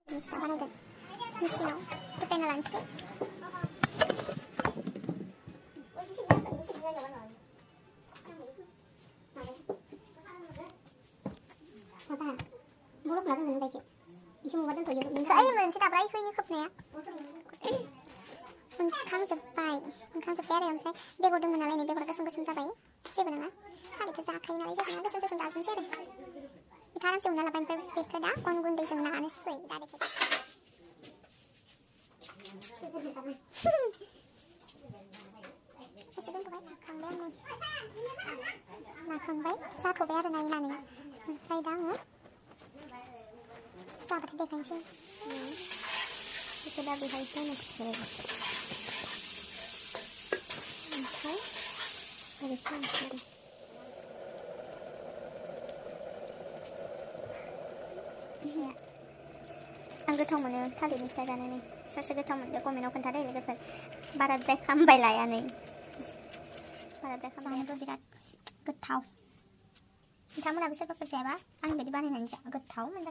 फिथा बानायगोन मेसिनाव होफैना लानोसै माबा बरफ लादों मोन बायदि इखौ मुगा दोनथ'यो आइ मोनसे दाब्रा इखौनि खोबनाया ओंखामजोब्बाय आरो ओमफ्राय बेगर दंमोन नालाय नै बेगरा गोसोम गोसोम जाबाय जेबो नङा खारैखौ जाखायो नालाय जेबो नङा गोसोम जाजोबनोसै आरो इखौ आरामसे उनना लाबाय ओमफ्राय बेखौ दा अन गुन्दैजों नानोसै डाइरेक्ट एसे दोनथ'बाय नाखांबाय आं नाखांबाय जाथ'बाय आरो नायनानै ओमफ्राय दा आङो जाबाथाय देखायनोसै बेखौ दा बेहाय होनोसै ओमफ्राय ओरै खालामसै आरो आं गोथाव मोनो थालिरनि फिथा जानानै सोरसो गोथाव मोनदों कमेन्टआव खोन्थादो लोगोफोर बाराद्राय खामबाय लायानै बाराद्राय खामबायबो बिराद गोथाव नोंथांमोनाबो सोरबाफोर जायाबा आं बायदि बानायनानै जा गोथाव मोनजागोन